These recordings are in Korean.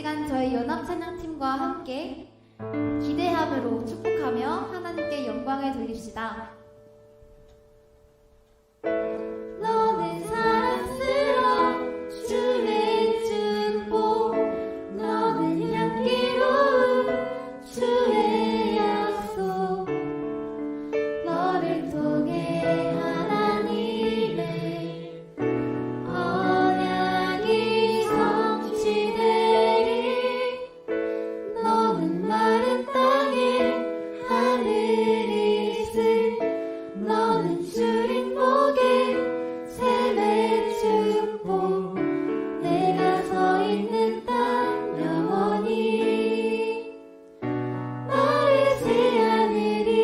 시간 저희 연합찬양팀과 함께 기대함으로 축복하며 하나님께 영광을 돌립시다. 너는 사랑스러운 주의 축복, 너는 향기로운 주의 약속, 너를 통해 하나님의 언약이 성취되리. 너는 마른 땅에 하늘이 있을, 너는 주린 복에 샘의 축복, 내가 서 있는 땅 영원히 마르지 않으리.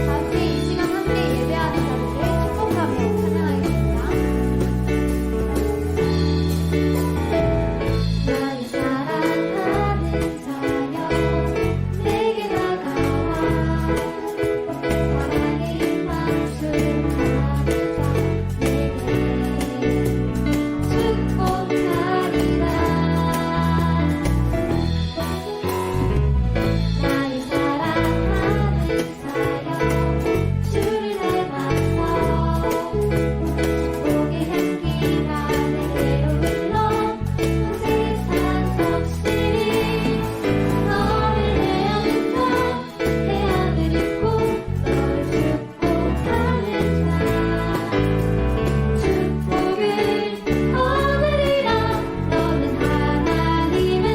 함께 이 시간 함께 예배하는 자들을 축복하며 찬양하겠습니다. 나의 사랑하는 자여, 내게 다가와 사랑의 입맞춤 하자. 내게 축복하리라. 나의 사랑하는 자여, 주를 닮아서 축복의 향기가 내게로 흘러 세상 성실히 너를 내어놓는 해안을 입고 너를 축복하는 자, 축복을 얻으리라. 너는 하나님의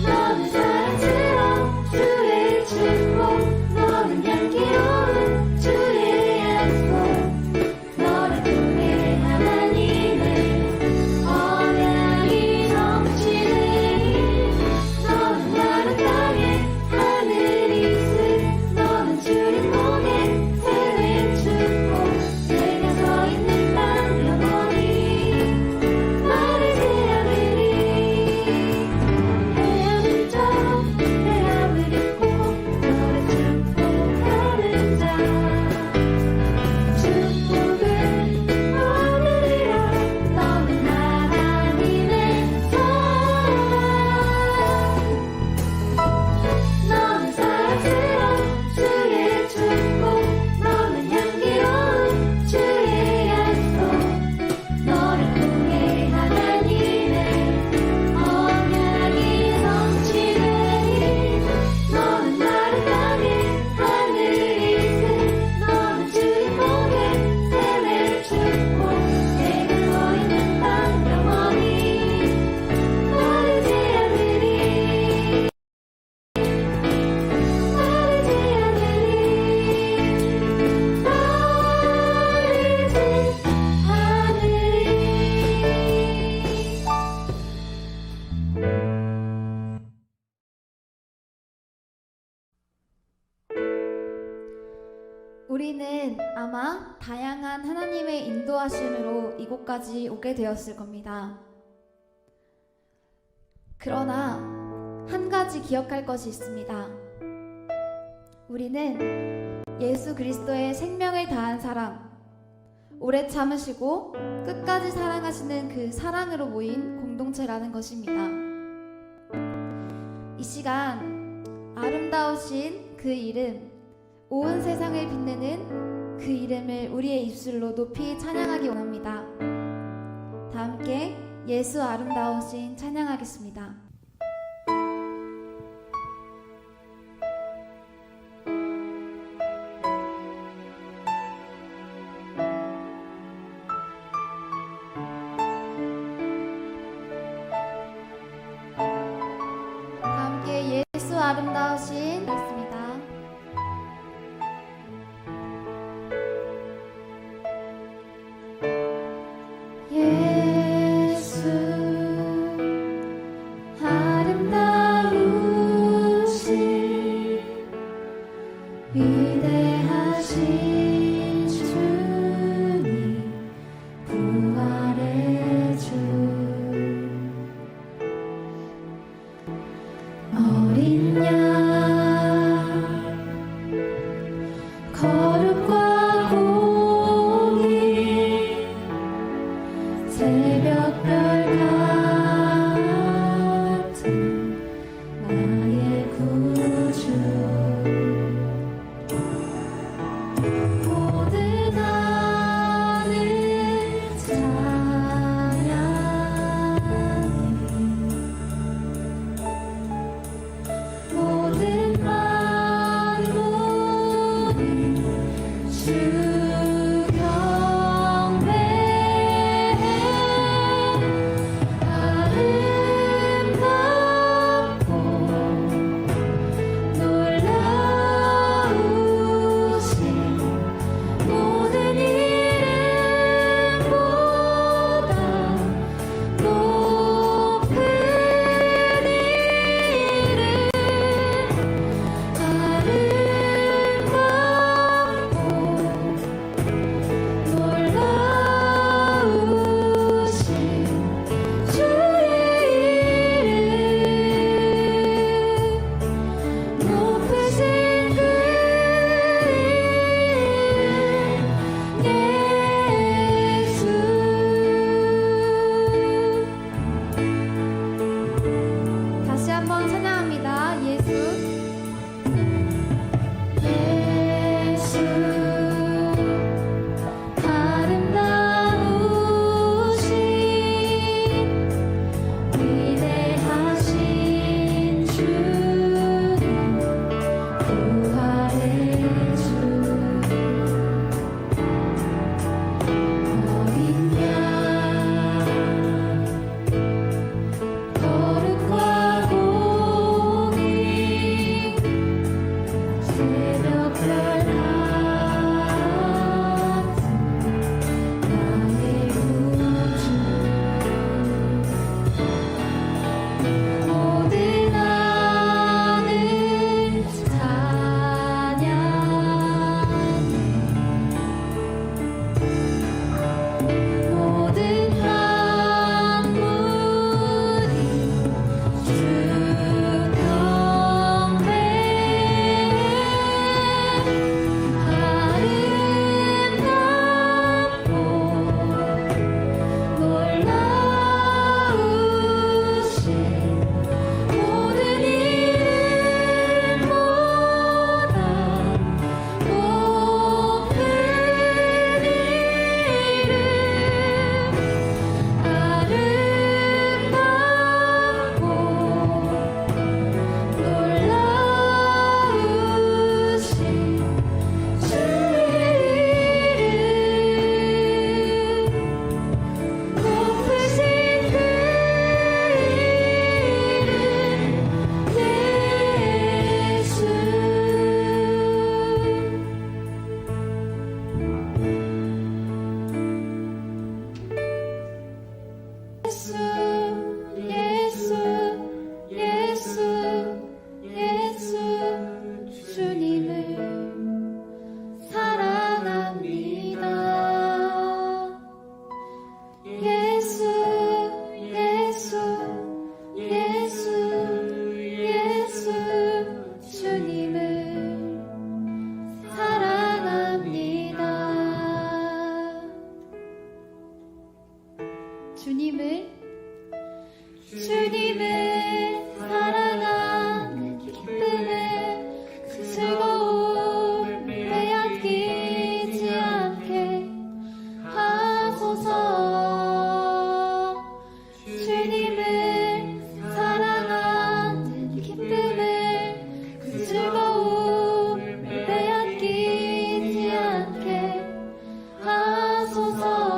너는 사랑스러운 주의 축복, 너는 향기로운 주의 약속, 너를 통해 하나님의 언약이 성취되리. 너는 마른 땅에 하늘이 있을, 너는 주린 복에 샘의 축복, 내가 서 있는 땅 영원히 마르지 않으리. 헤어진 해함을 입고 너를 축복하는 자, 축복을 얻으리라. 너는 하나님의 너는 사랑스러운 주의 축복, 너는 향기로운 주의 약속, 너를 통해 하나님의 언약이 성취되리. 너는 마른 땅에 하늘이 있을, 너는 주의 복에 샘의 축복, 내가 서 있는 땅 영원히 마르지 않으리. 마르지 우리는 아마 다양한 하나님의 인도하심으로 이곳까지 오게 되었을 겁니다. 그러나 한 가지 기억할 것이 있습니다. 우리는 예수 그리스도의 생명을 다한 사랑, 오래 참으시고 끝까지 사랑하시는 그 사랑으로 모인 공동체라는 것입니다. 이 시간 아름다우신 그 이름, 온 세상을 빛내는 그 이름을 우리의 입술로 높이 찬양하기 원합니다. 다 함께 예수 아름다우신 찬양하겠습니다. 다 함께 예수 아름다우신 있습니다. 예수 주님을 사랑하는 기쁨을 그 즐거움을 빼앗기지 않게 하소서. 주님을 사랑하는 기쁨을 그 즐거움을 빼앗기지 않게 하소서.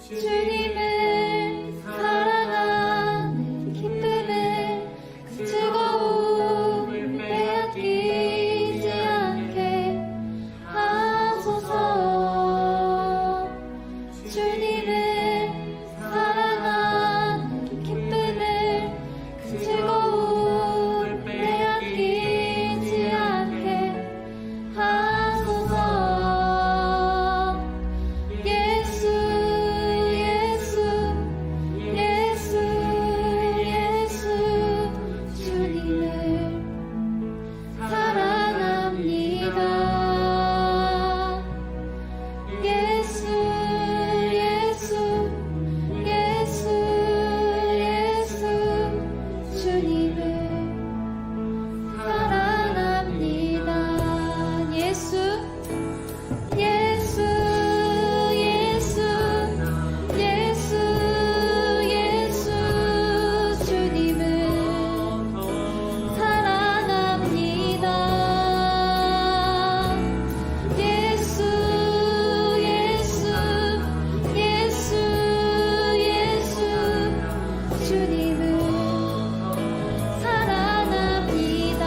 주님을 사랑하는 기쁨을 그 즐거움을 빼앗기지 않게 하소서. 주님을 사랑하는 기쁨을 그 즐거움을 빼앗기지 않게 하소서. 예수 예수 예수 예수 주님을 사랑합니다. 예수 예수 예수 예수 주님을 사랑합니다. 예수 예수 예수 예수 예수 주님을 사랑합니다. 예수 예수 예수 예수 주님을 사랑합니다.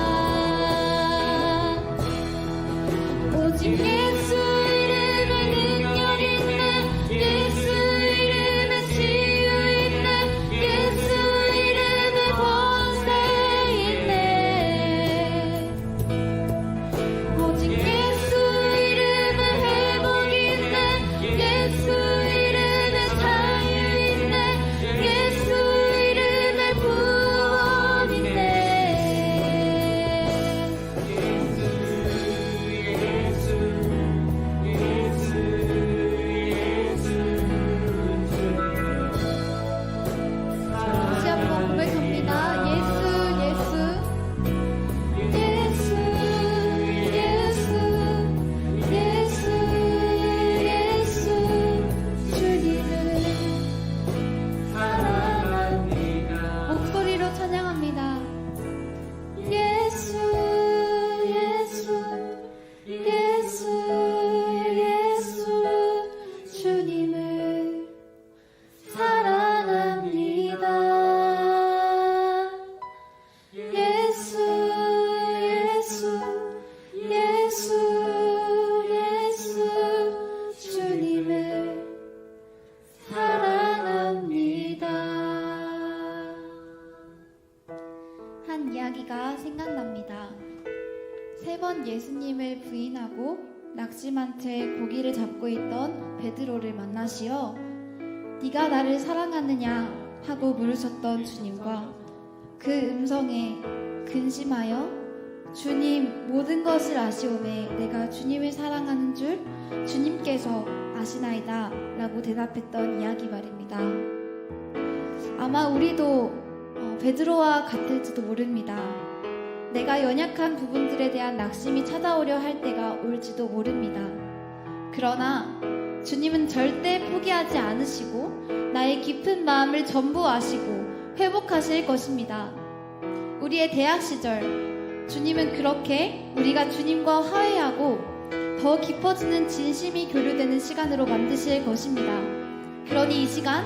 오직 예수 이름에 능력 있네. 예수 이름에 치유 있네. 예수 이름에 권세 있네. 오직 예수 이름에 회복 있네. 예수 이름에 자유 있네. 예수 이름에 구원 있네. 다시 한번 고백합니다. 예수 예수 예수 예수 예수 예수 주님을 사랑합니다. 목소리로 찬양합니다. 예수 예수 예수 예수 주님을 사랑합니다. 예수 예수 예수 예수 주님을 사랑합니다. 한 이야기가 생각납니다. 세 번 예수님을 부인하고 낙심한 채 고기를 잡고 있던 베드로를 만나시어 네가 나를 사랑하느냐 하고 물으셨던 주님과 그 음성에 근심하여 주님 모든 것을 아시오매 내가 주님을 사랑하는 줄 주님께서 아시나이다 라고 대답했던 이야기 말입니다. 아마 우리도 베드로와 같을지도 모릅니다. 내가 연약한 부분들에 대한 낙심이 찾아오려 할 때가 올지도 모릅니다. 그러나 주님은 절대 포기하지 않으시고 나의 깊은 마음을 전부 아시고 회복하실 것입니다. 우리의 대학 시절 주님은 그렇게 우리가 주님과 화해하고 더 깊어지는 진심이 교류되는 시간으로 만드실 것입니다. 그러니 이 시간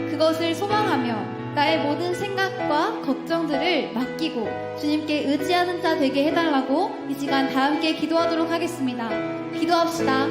그것을 소망하며 나의 모든 생각과 걱정들을 맡기고 주님께 의지하는 자 되게 해달라고 이 시간 다 함께 기도하도록 하겠습니다. 기도합시다.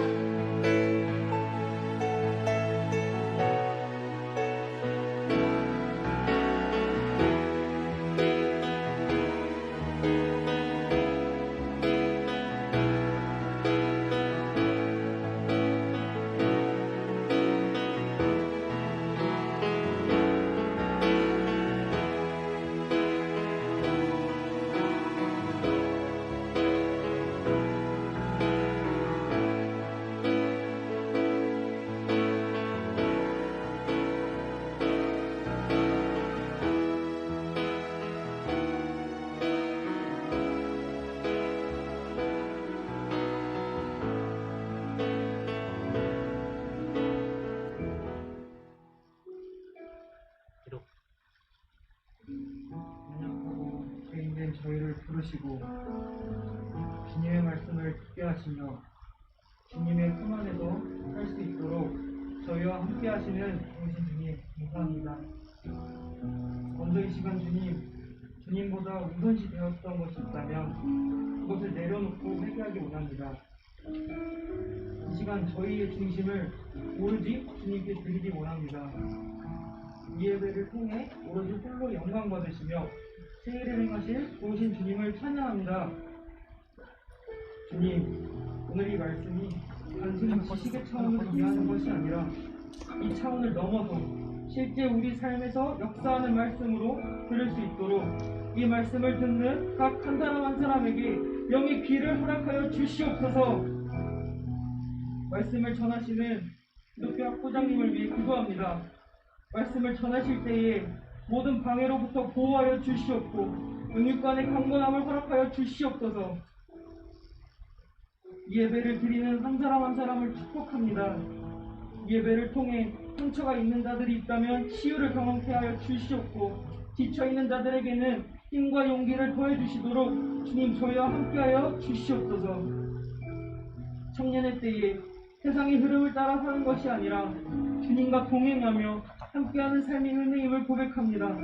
이루시고 주님의 말씀을 듣게 하시며 주님의 품 안에서 살 수 있도록 저희와 함께 하시는 오신 주님 감사합니다. 먼저 이 시간 주님보다 우선시 되었던 것이 있다면 그것을 내려놓고 회개하기 원합니다. 이 시간 저희의 중심을 오로지 주님께 드리기 원합니다. 이 예배를 통해 오로지 홀로 영광 받으시며 새 일을 행하실 좋으신 주님을 찬양합니다. 주님, 오늘 이 말씀이 단순히 지식의 차원으로 이해하는 것이 아니라 이 차원을 넘어서 실제 우리 삶에서 역사하는 말씀으로 들을 수 있도록 이 말씀을 듣는 각 한 사람 한 사람에게 영의 귀를 허락하여 주시옵소서. 말씀을 전하시는 기독교 학부장님을 위해 기도합니다. 말씀을 전하실 때에 모든 방해로부터 보호하여 주시옵고 영육간의 강건함을 허락하여 주시옵소서. 이 예배를 드리는 한 사람 한 사람을 축복합니다. 이 예배를 통해 상처가 있는 자들이 있다면 치유를 경험케 하여 주시옵고 지쳐있는 자들에게는 힘과 용기를 더해 주시도록 주님 저희와 함께하여 주시옵소서. 청년의 때에 세상의 흐름을 따라 사는 것이 아니라 주님과 동행하며 함께하는 삶이 은혜임을 고백합니다.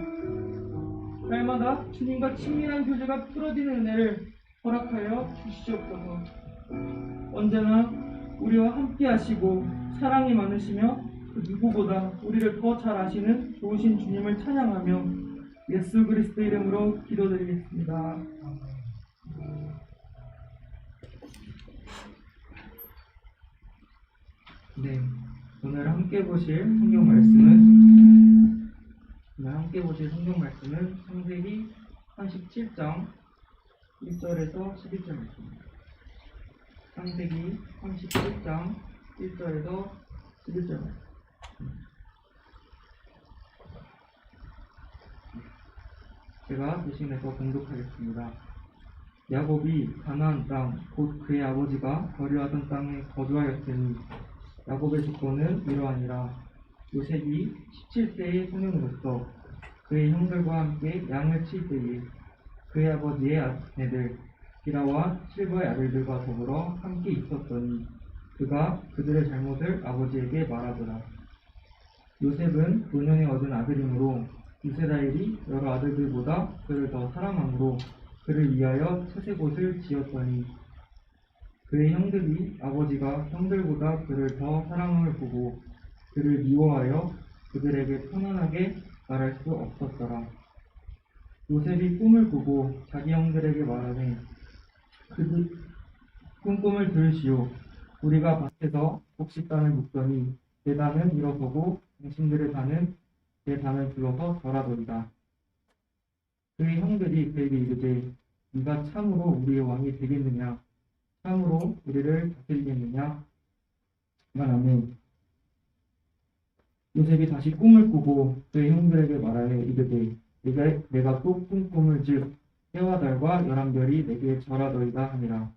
날마다 주님과 친밀한 교제가 풀어지는 은혜를 허락하여 주시옵소서. 언제나 우리와 함께 하시고 사랑이 많으시며 그 누구보다 우리를 더 잘 아시는 좋으신 주님을 찬양하며 예수 그리스도 이름으로 기도드리겠습니다. 네, 오늘 함께 보실 성경 말씀은 창세기 37장 1절에서 11절 말씀입니다. 창세기 37장 1절에서 11절 말씀. 제가 대신해서 봉독하겠습니다. 야곱이 가나안 땅, 곧 그의 아버지가 거류하던 땅에 거주하였으니 야곱의 조건은 이러하니라. 요셉이 17세의 소년으로서 그의 형들과 함께 양을 칠 때에 그의 아버지의 아내들 비라와 실버의 아들들과 더불어 함께 있었더니 그가 그들의 잘못을 아버지에게 말하더라. 요셉은 노년에 얻은 아들이므로 이스라엘이 여러 아들들보다 그를 더 사랑함으로 그를 위하여 채색옷을 지었더니 그의 형들이 아버지가 형들보다 그를 더 사랑함을 보고 그를 미워하여 그들에게 편안하게 말할 수 없었더라. 요셉이 꿈을 꾸고 자기 형들에게 말하되 그들 꿈을 들으시오. 우리가 밭에서 곡식단을 묶더니 내 단은 일어서고 당신들의 단은 내 단을 불러서 절하더이다. 그의 형들이 그에게 이르되 네가 참으로 우리의 왕이 되겠느냐? 참으로 우리를 다스리겠느냐? 말하며 요셉이 다시 꿈을 꾸고 그의 형들에게 말하여 이르되 내가 또 꿈을 해와 달과 11별이 내게 절하더이다 하니라.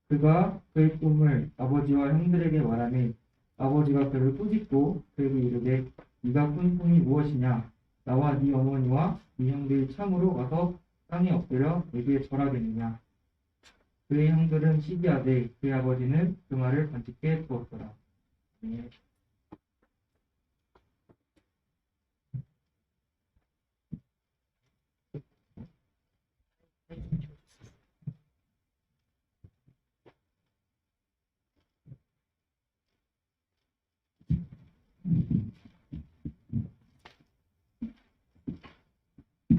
그가 그의 꿈을 아버지와 형들에게 말하니 아버지가 그를 꾸짖고 그에게 이르되 네가 꾼 꿈이 무엇이냐? 나와 네 어머니와 네 형들이 참으로 와서 땅에 엎드려 내게 절하겠느냐? 그의 형들은 시기하되 그의 아버지는 그 말을 간직해 두었더라. 네.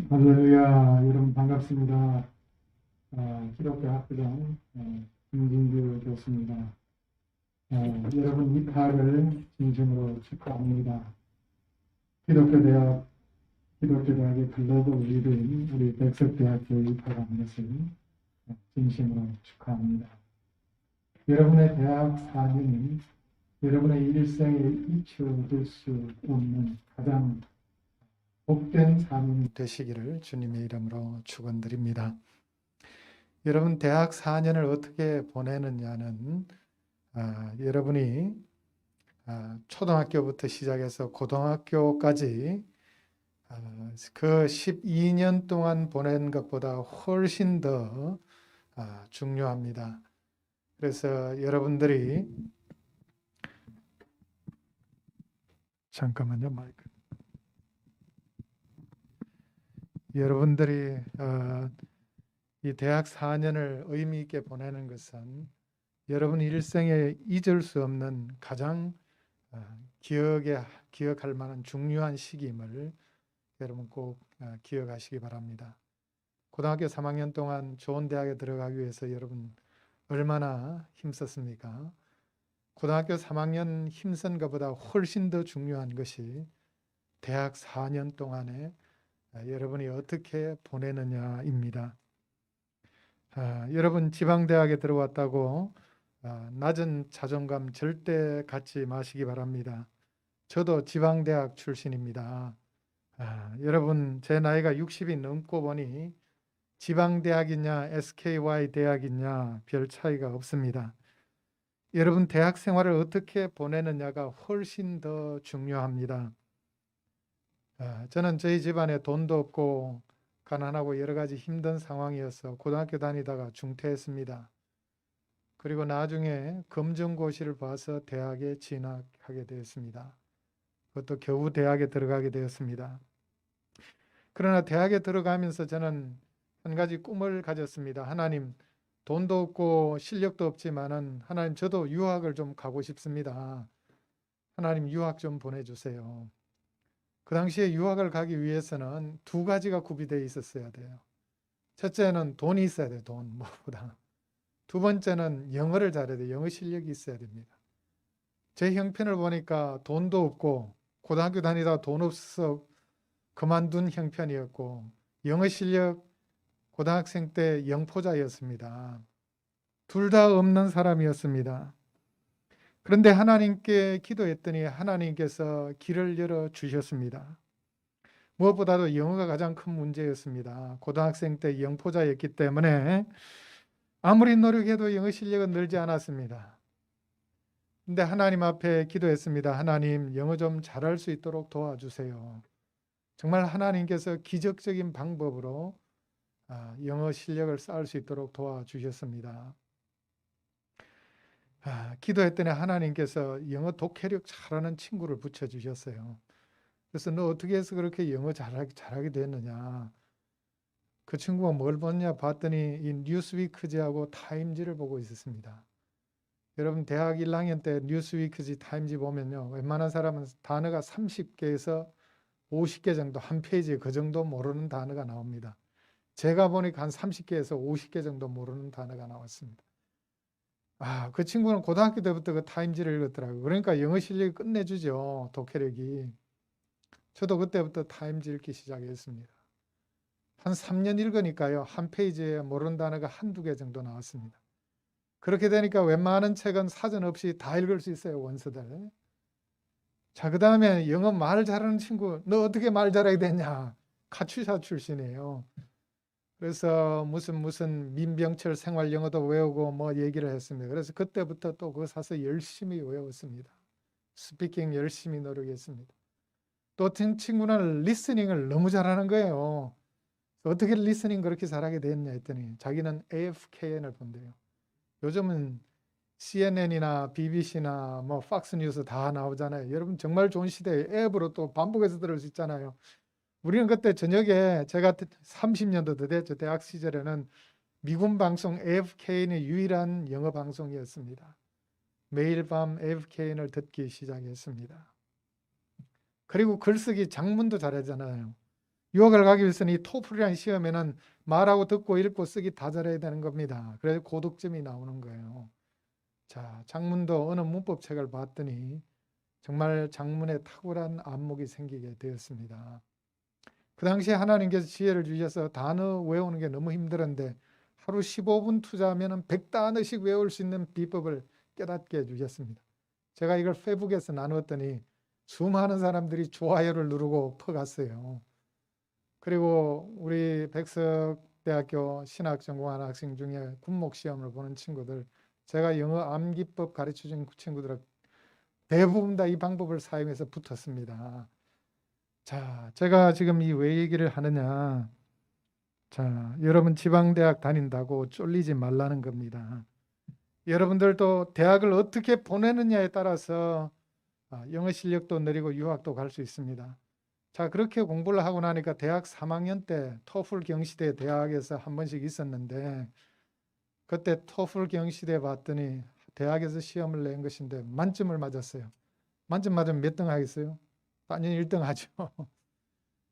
할렐루야, 여러분 반갑습니다. 기독교 학부장 김진규 교수입니다. 여러분 입학을 진심으로 축하합니다. 기독교대학의 글로벌 리더인 우리 백석대학교에 입학한 것을 진심으로 축하합니다. 여러분의 대학 4년이 여러분의 일생에 잊혀질 수 없는 가장 복된 삶이 되시기를 주님의 이름으로 축원드립니다. 여러분 대학 4년을 어떻게 보내느냐는 여러분이 초등학교부터 시작해서 고등학교까지 그 12년 동안 보낸 것보다 훨씬 더 중요합니다. 그래서 여러분들이 잠깐만요, 마이크. 여러분들이 이 대학 4년을 의미 있게 보내는 것은 여러분 일생에 잊을 수 없는 가장 기억할 만한 중요한 시기임을 여러분 꼭 기억하시기 바랍니다. 고등학교 3학년 동안 좋은 대학에 들어가기 위해서 여러분 얼마나 힘썼습니까? 고등학교 3학년 힘쓴 것보다 훨씬 더 중요한 것이 대학 4년 동안에 여러분이 어떻게 보내느냐입니다. 여러분 지방대학에 들어왔다고 낮은 자존감 절대 갖지 마시기 바랍니다. 저도 지방대학 출신입니다. 여러분 제 나이가 60이 넘고 보니 지방대학이냐 SKY 대학이냐 별 차이가 없습니다. 여러분 대학 생활을 어떻게 보내느냐가 훨씬 더 중요합니다. 저는 저희 집안에 돈도 없고 가난하고 여러 가지 힘든 상황이어서 고등학교 다니다가 중퇴했습니다. 그리고 나중에 검정고시를 봐서 대학에 진학하게 되었습니다. 그것도 겨우 대학에 들어가게 되었습니다. 그러나 대학에 들어가면서 저는 한 가지 꿈을 가졌습니다. 하나님, 돈도 없고 실력도 없지만은 하나님 저도 유학을 좀 가고 싶습니다. 하나님 유학 좀 보내주세요. 그 당시에 유학을 가기 위해서는 두 가지가 구비되어 있었어야 돼요. 첫째는 돈이 있어야 돼요. 돈, 무엇보다. 두 번째는 영어를 잘해야 돼요. 영어 실력이 있어야 됩니다. 제 형편을 보니까 돈도 없고 고등학교 다니다가 돈 없어서 그만둔 형편이었고 영어 실력 고등학생 때 영포자였습니다. 둘 다 없는 사람이었습니다. 그런데 하나님께 기도했더니 하나님께서 길을 열어 주셨습니다. 무엇보다도 영어가 가장 큰 문제였습니다. 고등학생 때 영포자였기 때문에 아무리 노력해도 영어 실력은 늘지 않았습니다. 근데 하나님 앞에 기도했습니다. 하나님 영어 좀 잘할 수 있도록 도와주세요. 정말 하나님께서 기적적인 방법으로 영어 실력을 쌓을 수 있도록 도와주셨습니다. 기도했더니 하나님께서 영어 독해력 잘하는 친구를 붙여주셨어요. 그래서 너 어떻게 해서 그렇게 영어 잘하게 됐느냐. 그 친구가 뭘 봤냐 봤더니 이 뉴스위크지하고 타임지를 보고 있었습니다. 여러분 대학 1학년 때 뉴스위크지 타임지 보면요. 웬만한 사람은 단어가 30개에서 50개 정도 한 페이지에 그 정도 모르는 단어가 나옵니다. 제가 보니까 한 30개에서 50개 정도 모르는 단어가 나왔습니다. 그 친구는 고등학교 때부터 그 타임지를 읽었더라고요. 그러니까 영어 실력이 끝내주죠. 독해력이. 저도 그때부터 타임지 읽기 시작했습니다. 한 3년 읽으니까요. 한 페이지에 모르는 단어가 한두 개 정도 나왔습니다. 그렇게 되니까 웬만한 책은 사전 없이 다 읽을 수 있어요. 원서들. 자, 그 다음에 영어 말 잘하는 친구, 너 어떻게 말 잘하게 됐냐? 카츄샤 출신이에요. 그래서 무슨 민병철 생활 영어도 외우고 뭐 얘기를 했습니다. 그래서 그때부터 또 그거 사서 열심히 외웠습니다. 스피킹 열심히 노력했습니다. 또 어떤 친구는 리스닝을 너무 잘하는 거예요. 어떻게 리스닝 그렇게 잘하게 됐냐 했더니 자기는 AFKN을 본대요. 요즘은 CNN이나 BBC나 뭐 팍스뉴스 다 나오잖아요. 여러분 정말 좋은 시대에 앱으로 또 반복해서 들을 수 있잖아요. 우리는 그때 저녁에 제가 30년도 더 됐죠. 대학 시절에는 미군 방송 AFKN이 유일한 영어 방송이었습니다. 매일 밤 AFKN을 듣기 시작했습니다. 그리고 글쓰기 장문도 잘하잖아요. 유학을 가기 위해서는 이 토플이라는 시험에는 말하고 듣고 읽고 쓰기 다 잘해야 되는 겁니다. 그래서 고득점이 나오는 거예요. 자, 장문도 어느 문법책을 봤더니 정말 장문에 탁월한 안목이 생기게 되었습니다. 그 당시에 하나님께서 지혜를 주셔서 단어 외우는 게 너무 힘들었는데 하루 15분 투자하면 100단어씩 외울 수 있는 비법을 깨닫게 해주셨습니다. 제가 이걸 페북에서 나누었더니 수많은 사람들이 좋아요를 누르고 퍼갔어요. 그리고 우리 백석대학교 신학 전공하는 학생 중에 군목시험을 보는 친구들, 제가 영어 암기법 가르쳐준 친구들은 대부분 다 이 방법을 사용해서 붙었습니다. 자, 제가 지금 이 왜 얘기를 하느냐? 자, 여러분 지방대학 다닌다고 쫄리지 말라는 겁니다. 여러분들도 대학을 어떻게 보내느냐에 따라서 영어 실력도 느리고 유학도 갈 수 있습니다. 자, 그렇게 공부를 하고 나니까 대학 3학년 때 토플 경시대 대학에서 한 번씩 있었는데, 그때 토플 경시대 봤더니 대학에서 시험을 낸 것인데 만점을 맞았어요. 만점 맞으면 몇 등 하겠어요? 당연히 1등 하죠.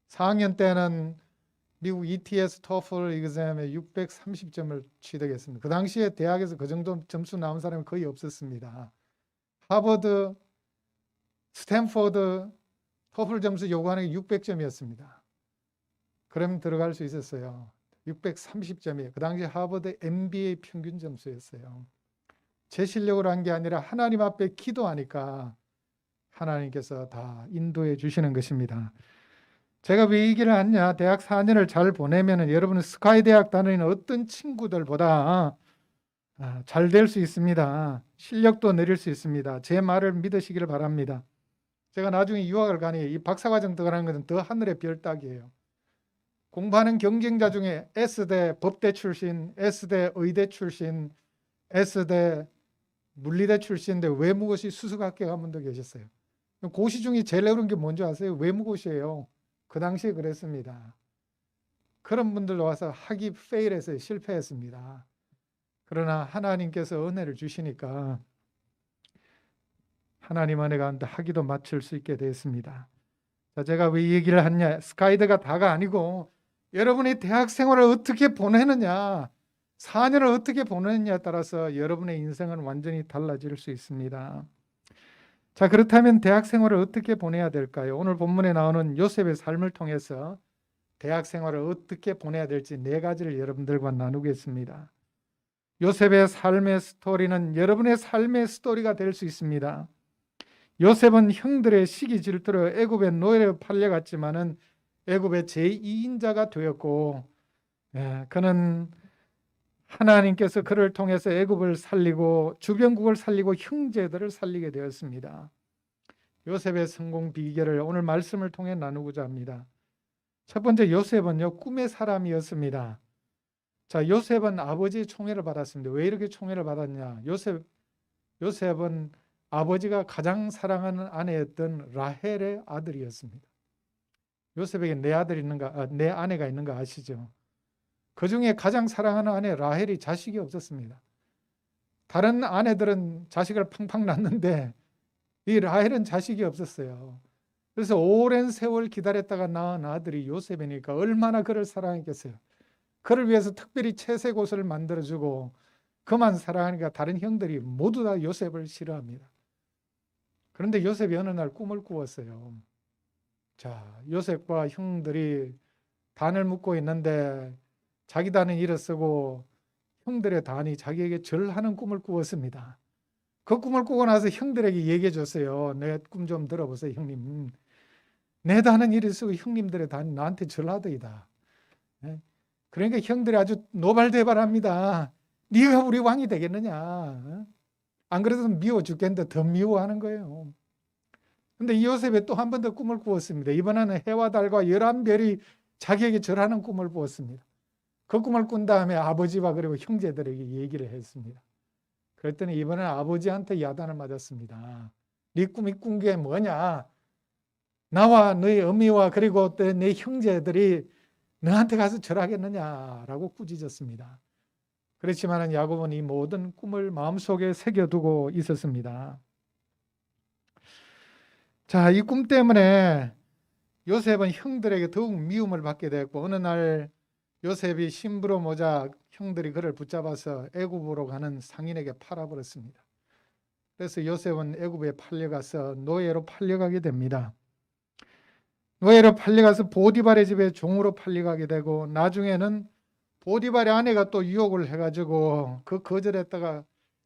4학년 때는 미국 ETS 토플 exam에 630점을 취득했습니다. 그 당시에 대학에서 그 정도 점수 나온 사람이 거의 없었습니다. 하버드, 스탠포드 토플 점수 요구하는 게 600점이었습니다. 그러면 들어갈 수 있었어요. 630점이에요. 그 당시 하버드 MBA 평균 점수였어요. 제 실력으로 한 게 아니라 하나님 앞에 기도하니까 하나님께서 다 인도해 주시는 것입니다. 제가 왜 얘기를 하냐? 대학 4년을 잘 보내면 여러분은 스카이 대학 다니는 어떤 친구들보다 잘 될 수 있습니다. 실력도 늘릴 수 있습니다. 제 말을 믿으시기를 바랍니다. 제가 나중에 유학을 가니 이 박사과정 들어가는 것은 더 하늘의 별 따기예요. 공부하는 경쟁자 중에 S대 법대 출신, S대 의대 출신, S대 물리대 출신인데 외무고시 수석학교 간 분도 계셨어요. 고시 중에 제일 어려운 게 뭔지 아세요? 외무고시예요. 그 당시에 그랬습니다. 그런 분들 와서 학위 페일해서 실패했습니다. 그러나 하나님께서 은혜를 주시니까 하나님 안에 가운데 학위도 맞출 수 있게 됐습니다. 자, 제가 왜 얘기를 하냐? 스카이드가 다가 아니고 여러분이 대학 생활을 어떻게 보내느냐, 4년을 어떻게 보내느냐에 따라서 여러분의 인생은 완전히 달라질 수 있습니다. 자, 그렇다면 대학 생활을 어떻게 보내야 될까요? 오늘 본문에 나오는 요셉의 삶을 통해서 대학 생활을 어떻게 보내야 될지 4가지를 여러분들과 나누겠습니다. 요셉의 삶의 스토리는 여러분의 삶의 스토리가 될 수 있습니다. 요셉은 형들의 시기 질투로 애굽의 노예로 팔려갔지만은 애굽의 제2인자가 되었고, 그는 하나님께서 그를 통해서 애굽을 살리고 주변국을 살리고 형제들을 살리게 되었습니다. 요셉의 성공 비결을 오늘 말씀을 통해 나누고자 합니다. 첫 번째, 요셉은요, 꿈의 사람이었습니다. 자, 요셉은 아버지의 총애를 받았습니다. 왜 이렇게 총애를 받았냐? 요셉은 아버지가 가장 사랑하는 아내였던 라헬의 아들이었습니다. 요셉에게 내 아내가 있는 거 아시죠? 그 중에 가장 사랑하는 아내 라헬이 자식이 없었습니다. 다른 아내들은 자식을 팡팡 낳는데 이 라헬은 자식이 없었어요. 그래서 오랜 세월 기다렸다가 낳은 아들이 요셉이니까 얼마나 그를 사랑했겠어요. 그를 위해서 특별히 채색 옷을 만들어주고 그만 사랑하니까 다른 형들이 모두 다 요셉을 싫어합니다. 그런데 요셉이 어느 날 꿈을 꾸었어요. 자, 요셉과 형들이 단을 묶고 있는데 자기 단은 일어서고 형들의 단이 자기에게 절하는 꿈을 꾸었습니다. 그 꿈을 꾸고 나서 형들에게 얘기해 줬어요. 내 꿈 좀 들어보세요, 형님. 내 단은 일어서고 형님들의 단이 나한테 절하더이다. 그러니까 형들이 아주 노발대발합니다. 네가 우리 왕이 되겠느냐. 안 그래도 미워 죽겠는데 더 미워하는 거예요. 근데 이 요셉이 또 한 번 더 꿈을 꾸었습니다. 이번에는 해와 달과 11별이 자기에게 절하는 꿈을 꾸었습니다. 그 꿈을 꾼 다음에 아버지와 그리고 형제들에게 얘기를 했습니다. 그랬더니 이번에는 아버지한테 야단을 맞았습니다. 네 꿈이 꾼 게 뭐냐? 나와 너희 어미와 그리고 또 내 형제들이 너한테 가서 절하겠느냐라고 꾸짖었습니다. 그렇지만 야곱은 이 모든 꿈을 마음속에 새겨두고 있었습니다. 자, 이 꿈 때문에 요셉은 형들에게 더욱 미움을 받게 됐고 어느 날 요셉이 심부름 오자 형들이 그를 붙잡아서 애굽으로 가는 상인에게 팔아버렸습니다. 그래서 요셉은 애굽에 팔려가서 노예로 팔려가게 됩니다. 노예로 팔려가서 보디발의 집에 종으로 팔려가게 되고 나중에는 보디발의 아내가 또 유혹을 해가지고 그 거절했다가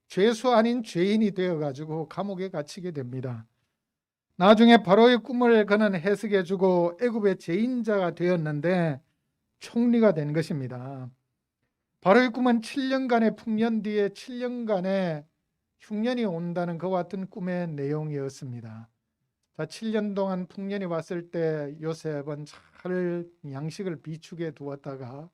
죄수 아닌 죄인이 되어가지고 감옥에 갇히게 됩니다. 나중에 바로의 꿈을 그는 해석해주고 애굽의 제인자가 되었는데 총리가 된 것입니다. 바로의 꿈은 7년간의 풍년 뒤에 7년간의 흉년이 온다는 그와 같은 꿈의 내용이었습니다. 자, 7년 동안 풍년이 왔을 때 요셉은 잘 양식을 비축해 두었다가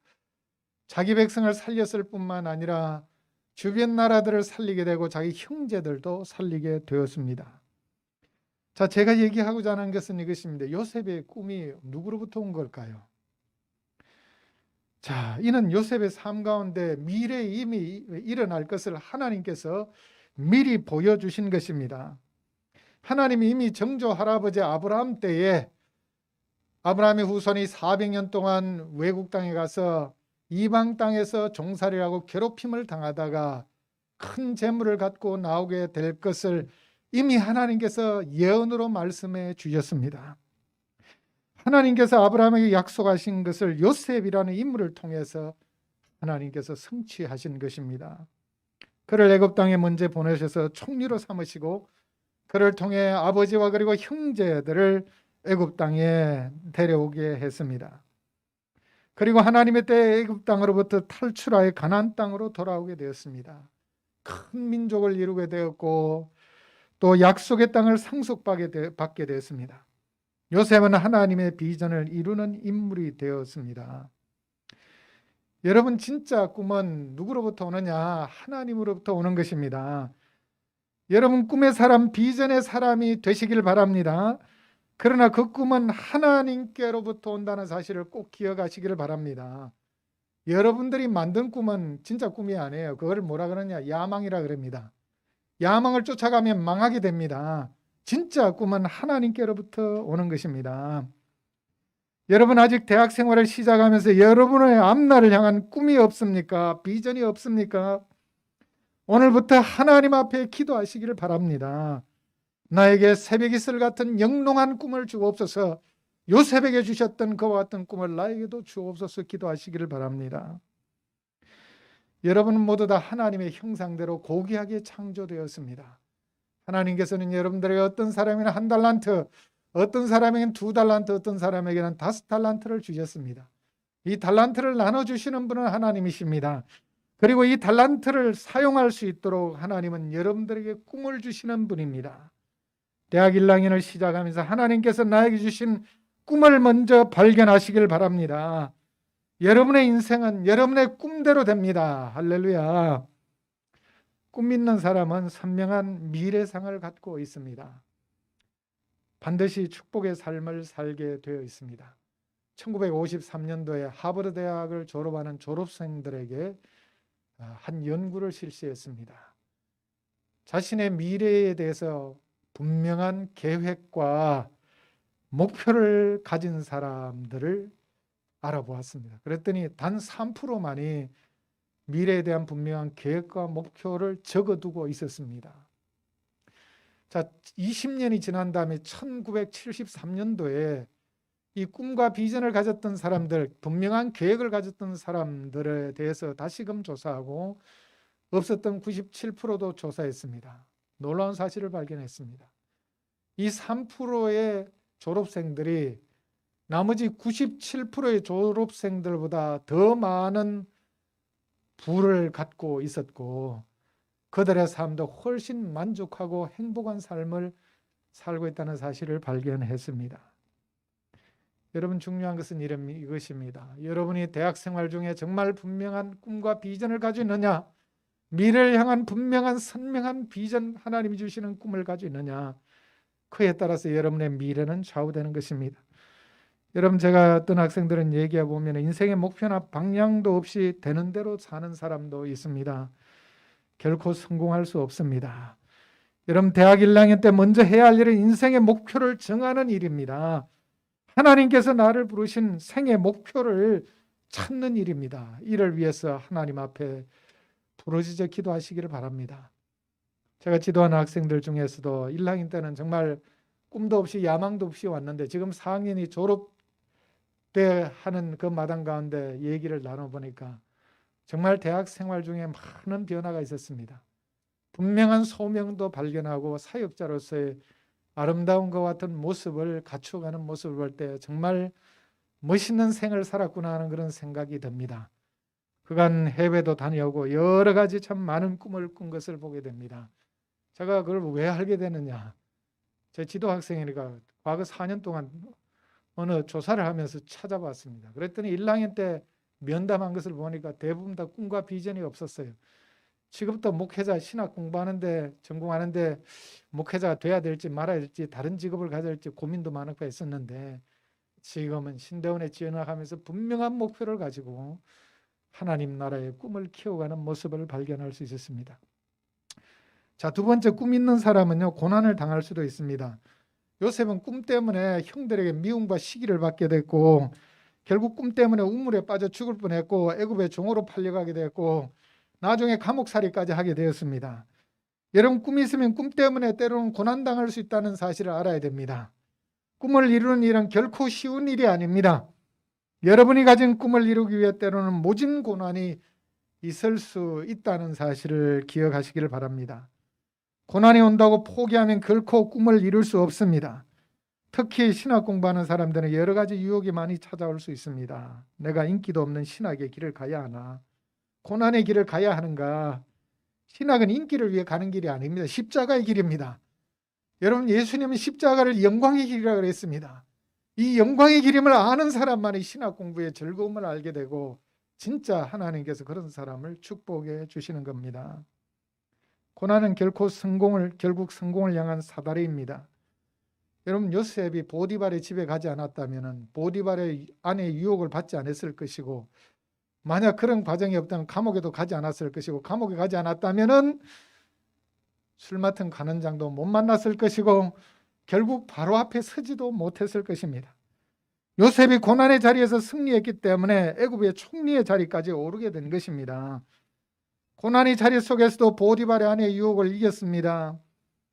자기 백성을 살렸을 뿐만 아니라 주변 나라들을 살리게 되고 자기 형제들도 살리게 되었습니다. 자, 제가 얘기하고자 하는 것은 이것입니다. 요셉의 꿈이 누구로부터 온 걸까요? 자, 이는 요셉의 삶 가운데 미래에 이미 일어날 것을 하나님께서 미리 보여주신 것입니다. 하나님이 이미 정조 할아버지 아브라함 때에 아브라함의 후손이 400년 동안 외국 땅에 가서 이방 땅에서 종살이를 하고 괴롭힘을 당하다가 큰 재물을 갖고 나오게 될 것을 이미 하나님께서 예언으로 말씀해 주셨습니다. 하나님께서 아브라함에게 약속하신 것을 요셉이라는 인물을 통해서 하나님께서 성취하신 것입니다. 그를 애굽 땅에 먼저 보내셔서 총리로 삼으시고 그를 통해 아버지와 그리고 형제들을 애굽 땅에 데려오게 했습니다. 그리고 하나님의 때에 애굽 땅으로부터 탈출하여 가나안 땅으로 돌아오게 되었습니다. 큰 민족을 이루게 되었고 또 약속의 땅을 상속받게 되었습니다. 요셉은 하나님의 비전을 이루는 인물이 되었습니다. 여러분, 진짜 꿈은 누구로부터 오느냐? 하나님으로부터 오는 것입니다. 여러분, 꿈의 사람, 비전의 사람이 되시길 바랍니다. 그러나 그 꿈은 하나님께로부터 온다는 사실을 꼭 기억하시기를 바랍니다. 여러분들이 만든 꿈은 진짜 꿈이 아니에요. 그걸 뭐라 그러냐? 야망이라 그럽니다. 야망을 쫓아가면 망하게 됩니다. 진짜 꿈은 하나님께로부터 오는 것입니다. 여러분, 아직 대학 생활을 시작하면서 여러분의 앞날을 향한 꿈이 없습니까? 비전이 없습니까? 오늘부터 하나님 앞에 기도하시기를 바랍니다. 나에게 새벽 이슬 같은 영롱한 꿈을 주옵소서. 요셉에게 주셨던 그와 같은 꿈을 나에게도 주옵소서 기도하시기를 바랍니다. 여러분 모두 다 하나님의 형상대로 고귀하게 창조되었습니다. 하나님께서는 여러분들에게 어떤 사람에게는 1달란트, 어떤 사람에게는 2달란트, 어떤 사람에게는 5달란트를 주셨습니다. 이 달란트를 나눠주시는 분은 하나님이십니다. 그리고 이 달란트를 사용할 수 있도록 하나님은 여러분들에게 꿈을 주시는 분입니다. 대학 1학년을 시작하면서 하나님께서 나에게 주신 꿈을 먼저 발견하시길 바랍니다. 여러분의 인생은 여러분의 꿈대로 됩니다. 할렐루야. 꿈 있는 사람은 선명한 미래상을 갖고 있습니다. 반드시 축복의 삶을 살게 되어 있습니다. 1953년도에 하버드 대학을 졸업하는 졸업생들에게 한 연구를 실시했습니다. 자신의 미래에 대해서 분명한 계획과 목표를 가진 사람들을 알아보았습니다. 그랬더니 단 3%만이 미래에 대한 분명한 계획과 목표를 적어두고 있었습니다. 자, 20년이 지난 다음에 1973년도에 이 꿈과 비전을 가졌던 사람들, 분명한 계획을 가졌던 사람들에 대해서 다시금 조사하고 없었던 97%도 조사했습니다. 놀라운 사실을 발견했습니다. 이 3%의 졸업생들이 나머지 97%의 졸업생들보다 더 많은 부를 갖고 있었고 그들의 삶도 훨씬 만족하고 행복한 삶을 살고 있다는 사실을 발견했습니다. 여러분, 중요한 것은 이것입니다. 여러분이 대학 생활 중에 정말 분명한 꿈과 비전을 가지고 있느냐? 미래를 향한 분명한 선명한 비전, 하나님이 주시는 꿈을 가지고 있느냐? 그에 따라서 여러분의 미래는 좌우되는 것입니다. 여러분, 제가 어떤 학생들은 얘기해 보면 인생의 목표나 방향도 없이 되는 대로 사는 사람도 있습니다. 결코 성공할 수 없습니다. 여러분, 대학 1학년 때 먼저 해야 할 일은 인생의 목표를 정하는 일입니다. 하나님께서 나를 부르신 생의 목표를 찾는 일입니다. 이를 위해서 하나님 앞에 부르짖어 기도하시기를 바랍니다. 제가 지도하는 학생들 중에서도 1학년 때는 정말 꿈도 없이 야망도 없이 왔는데 지금 4학년이 졸업 때 하는 그 마당 가운데 얘기를 나눠보니까 정말 대학 생활 중에 많은 변화가 있었습니다. 분명한 소명도 발견하고 사역자로서의 아름다운 것 같은 모습을 갖추어가는 모습을 볼 때 정말 멋있는 생을 살았구나 하는 그런 생각이 듭니다. 그간 해외도 다녀오고 여러 가지 참 많은 꿈을 꾼 것을 보게 됩니다. 제가 그걸 왜 알게 되느냐? 제 지도 학생이니까 과거 4년 동안 어느 조사를 하면서 찾아봤습니다. 그랬더니 1학년 때 면담한 것을 보니까 대부분 다 꿈과 비전이 없었어요. 지금부터 목회자 신학 공부하는데 전공하는데 목회자가 돼야 될지 말아야 될지 다른 직업을 가져야 될지 고민도 많고 했었는데 지금은 신대원에 진학하면서 분명한 목표를 가지고 하나님 나라의 꿈을 키워가는 모습을 발견할 수 있었습니다. 자, 두 번째, 꿈 있는 사람은요, 고난을 당할 수도 있습니다. 요셉은 꿈 때문에 형들에게 미움과 시기를 받게 됐고 결국 꿈 때문에 우물에 빠져 죽을 뻔했고 애굽의 종으로 팔려가게 됐고 나중에 감옥살이까지 하게 되었습니다. 여러분, 꿈이 있으면 꿈 때문에 때로는 고난당할 수 있다는 사실을 알아야 됩니다. 꿈을 이루는 일은 결코 쉬운 일이 아닙니다. 여러분이 가진 꿈을 이루기 위해 때로는 모진 고난이 있을 수 있다는 사실을 기억하시기를 바랍니다. 고난이 온다고 포기하면 결코 꿈을 이룰 수 없습니다. 특히 신학 공부하는 사람들은 여러 가지 유혹이 많이 찾아올 수 있습니다. 내가 인기도 없는 신학의 길을 가야 하나? 고난의 길을 가야 하는가? 신학은 인기를 위해 가는 길이 아닙니다. 십자가의 길입니다. 여러분, 예수님은 십자가를 영광의 길이라고 그랬습니다. 이 영광의 길임을 아는 사람만이 신학 공부의 즐거움을 알게 되고 진짜 하나님께서 그런 사람을 축복해 주시는 겁니다. 고난은 결국 성공을 향한 사다리입니다. 여러분, 요셉이 보디발의 집에 가지 않았다면 보디발의 아내의 유혹을 받지 않았을 것이고 만약 그런 과정이 없다면 감옥에도 가지 않았을 것이고 감옥에 가지 않았다면 술 맡은 간원장도 못 만났을 것이고 결국 바로 앞에 서지도 못했을 것입니다. 요셉이 고난의 자리에서 승리했기 때문에 애굽의 총리의 자리까지 오르게 된 것입니다. 고난의 자리 속에서도 보디발의 아내의 유혹을 이겼습니다.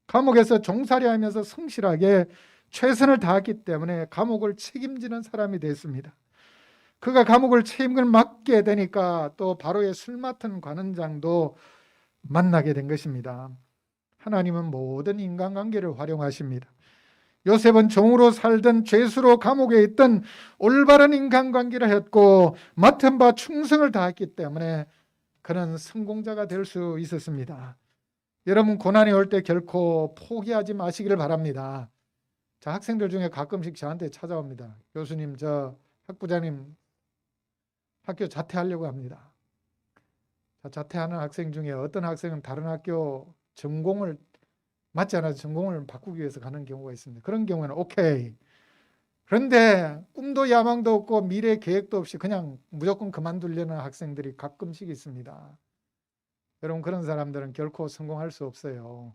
감옥에서 종살이하면서 성실하게 최선을 다했기 때문에 감옥을 책임지는 사람이 됐습니다. 그가 감옥을 책임을 맡게 되니까 또 바로의 술 맡은 관원장도 만나게 된 것입니다. 하나님은 모든 인간관계를 활용하십니다. 요셉은 종으로 살던 죄수로 감옥에 있던 올바른 인간관계를 했고 맡은 바 충성을 다했기 때문에 그는 성공자가 될 수 있었습니다. 여러분, 고난이 올 때 결코 포기하지 마시기를 바랍니다. 자, 학생들 중에 가끔씩 저한테 찾아옵니다. 교수님, 저 학부장님 학교 자퇴하려고 합니다. 자, 자퇴하는 학생 중에 어떤 학생은 다른 학교 전공을 맞지 않아서 전공을 바꾸기 위해서 가는 경우가 있습니다. 그런 경우에는 오케이. 그런데 꿈도 야망도 없고 미래 계획도 없이 그냥 무조건 그만두려는 학생들이 가끔씩 있습니다. 여러분, 그런 사람들은 결코 성공할 수 없어요.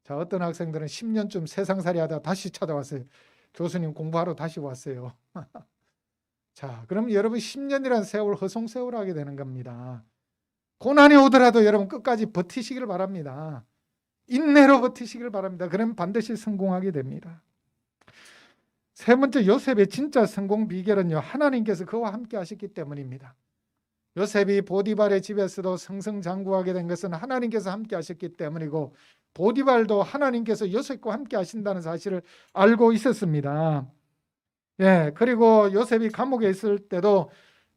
자, 어떤 학생들은 10년쯤 세상살이 하다가 다시 찾아왔어요. 교수님, 공부하러 다시 왔어요. 자, 그럼 여러분 10년이라는 세월 허송세월 하게 되는 겁니다. 고난이 오더라도 여러분 끝까지 버티시길 바랍니다. 인내로 버티시길 바랍니다. 그러면 반드시 성공하게 됩니다. 세 번째, 요셉의 진짜 성공 비결은요, 하나님께서 그와 함께 하셨기 때문입니다. 요셉이 보디발의 집에서도 승승장구하게 된 것은 하나님께서 함께 하셨기 때문이고 보디발도 하나님께서 요셉과 함께 하신다는 사실을 알고 있었습니다. 예, 그리고 요셉이 감옥에 있을 때도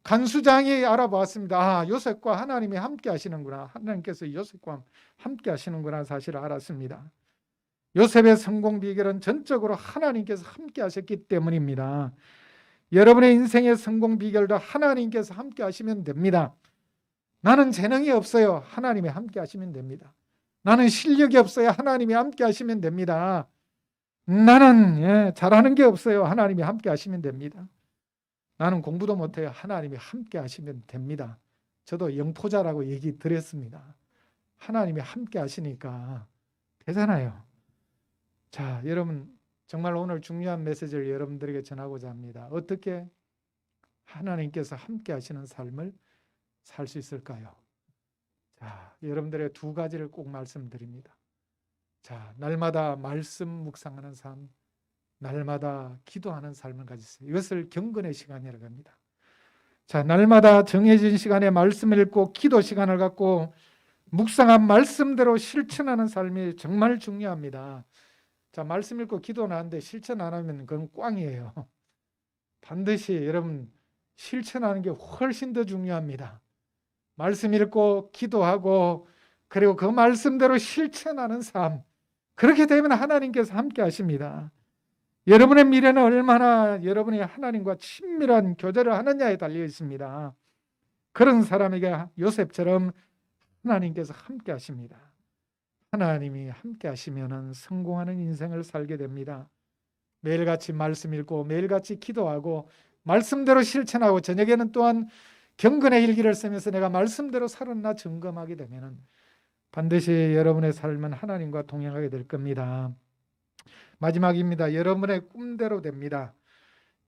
간수장이 알아보았습니다. 아, 요셉과 하나님이 함께 하시는구나. 하나님께서 요셉과 함께 하시는구나 사실을 알았습니다. 요셉의 성공 비결은 전적으로 하나님께서 함께 하셨기 때문입니다. 여러분의 인생의 성공 비결도 하나님께서 함께 하시면 됩니다. 나는 재능이 없어요. 하나님이 함께 하시면 됩니다. 나는 실력이 없어요. 하나님이 함께 하시면 됩니다. 나는 잘하는 게 없어요. 하나님이 함께 하시면 됩니다. 나는 공부도 못해요. 하나님이 함께 하시면 됩니다. 저도 영포자라고 얘기 드렸습니다. 하나님이 함께 하시니까 되잖아요. 자, 여러분, 정말 오늘 중요한 메시지를 여러분들에게 전하고자 합니다. 어떻게 하나님께서 함께 하시는 삶을 살 수 있을까요? 자, 여러분들의 두 가지를 꼭 말씀드립니다. 자, 날마다 말씀 묵상하는 삶, 날마다 기도하는 삶을 가지세요. 이것을 경건의 시간이라고 합니다. 자, 날마다 정해진 시간에 말씀을 읽고 기도 시간을 갖고 묵상한 말씀대로 실천하는 삶이 정말 중요합니다. 자, 말씀 읽고 기도는 하는데 실천 안 하면 그건 꽝이에요. 반드시 여러분 실천하는 게 훨씬 더 중요합니다. 말씀 읽고 기도하고 그리고 그 말씀대로 실천하는 삶, 그렇게 되면 하나님께서 함께 하십니다. 여러분의 미래는 얼마나 여러분이 하나님과 친밀한 교제를 하느냐에 달려 있습니다. 그런 사람에게 요셉처럼 하나님께서 함께 하십니다. 하나님이 함께 하시면 성공하는 인생을 살게 됩니다. 매일같이 말씀 읽고 매일같이 기도하고 말씀대로 실천하고 저녁에는 또한 경건의 일기를 쓰면서 내가 말씀대로 살았나 점검하게 되면 반드시 여러분의 삶은 하나님과 동행하게 될 겁니다. 마지막입니다. 여러분의 꿈대로 됩니다.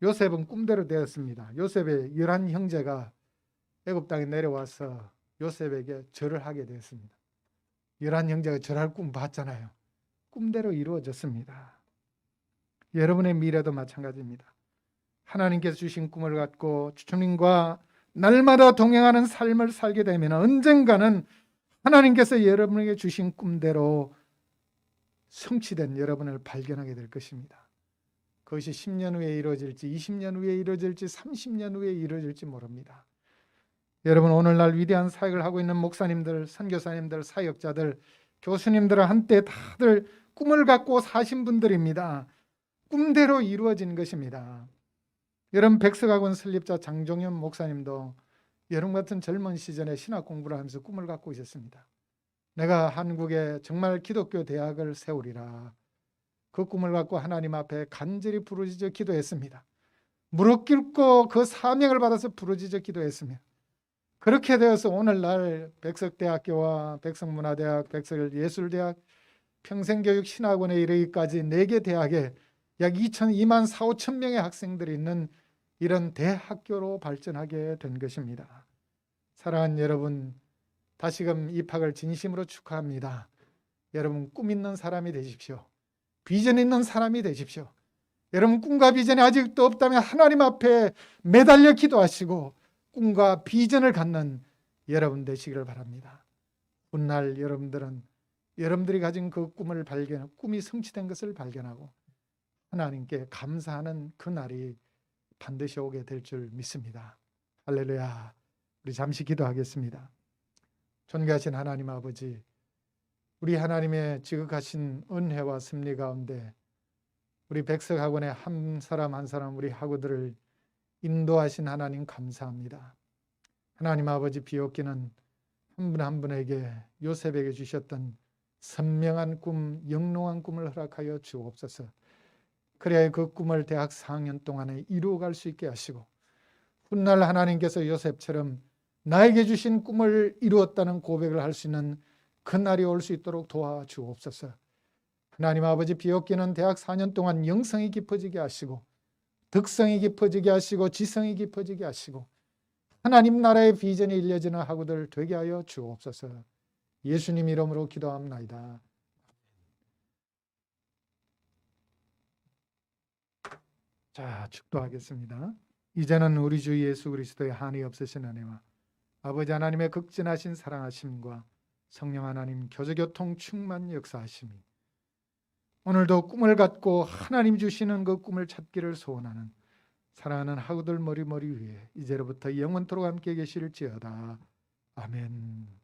요셉은 꿈대로 되었습니다. 요셉의 11형제가 애굽 땅에 내려와서 요셉에게 절을 하게 되었습니다. 11형제가 절할 꿈 봤잖아요. 꿈대로 이루어졌습니다. 여러분의 미래도 마찬가지입니다. 하나님께서 주신 꿈을 갖고 주님과 날마다 동행하는 삶을 살게 되면 언젠가는 하나님께서 여러분에게 주신 꿈대로 성취된 여러분을 발견하게 될 것입니다. 그것이 10년 후에 이루어질지 20년 후에 이루어질지 30년 후에 이루어질지 모릅니다. 여러분, 오늘날 위대한 사역을 하고 있는 목사님들, 선교사님들, 사역자들, 교수님들은 한때 다들 꿈을 갖고 사신 분들입니다. 꿈대로 이루어진 것입니다. 여러분, 백석학원 설립자 장종현 목사님도 여러분 같은 젊은 시절에 신학 공부를 하면서 꿈을 갖고 있었습니다. 내가 한국에 정말 기독교 대학을 세우리라. 그 꿈을 갖고 하나님 앞에 간절히 부르짖어 기도했습니다. 무릎 꿇고 그 사명을 받아서 부르짖어 기도했습니다. 그렇게 되어서 오늘날 백석대학교와 백석문화대학, 백석예술대학, 평생교육신학원에 이르기까지 4개 대학에 약 2만 4천 명의 학생들이 있는 이런 대학교로 발전하게 된 것입니다. 사랑하는 여러분, 다시금 입학을 진심으로 축하합니다. 여러분, 꿈 있는 사람이 되십시오. 비전 있는 사람이 되십시오. 여러분, 꿈과 비전이 아직도 없다면 하나님 앞에 매달려 기도하시고 꿈과 비전을 갖는 여러분 되시기를 바랍니다. 훗날 여러분들은 여러분들이 가진 그 꿈을 발견하고 꿈이 성취된 것을 발견하고 하나님께 감사하는 그날이 반드시 오게 될 줄 믿습니다. 할렐루야. 우리 잠시 기도하겠습니다. 존귀하신 하나님 아버지, 우리 하나님의 지극하신 은혜와 섭리 가운데 우리 백석학원의 한 사람 한 사람 우리 학우들을 인도하신 하나님 감사합니다. 하나님 아버지, 비옵기는 한 분 한 분에게 요셉에게 주셨던 선명한 꿈, 영롱한 꿈을 허락하여 주옵소서. 그래야 그 꿈을 대학 4학년 동안에 이루어갈 수 있게 하시고 훗날 하나님께서 요셉처럼 나에게 주신 꿈을 이루었다는 고백을 할 수 있는 그날이 올 수 있도록 도와주옵소서. 하나님 아버지, 비옵기는 대학 4년 동안 영성이 깊어지게 하시고 덕성이 깊어지게 하시고 지성이 깊어지게 하시고 하나님 나라의 비전이 일려지는 학우들 되게 하여 주옵소서. 예수님 이름으로 기도합나이다. 자, 축도하겠습니다. 이제는 우리 주 예수 그리스도의 한이 없으신 은혜와 아버지 하나님의 극진하신 사랑하심과 성령 하나님 교제교통 충만 역사하심이 오늘도 꿈을 갖고 하나님 주시는 그 꿈을 찾기를 소원하는 사랑하는 학우들 머리 위에 이제로부터 영원토록 함께 계실지어다. 아멘.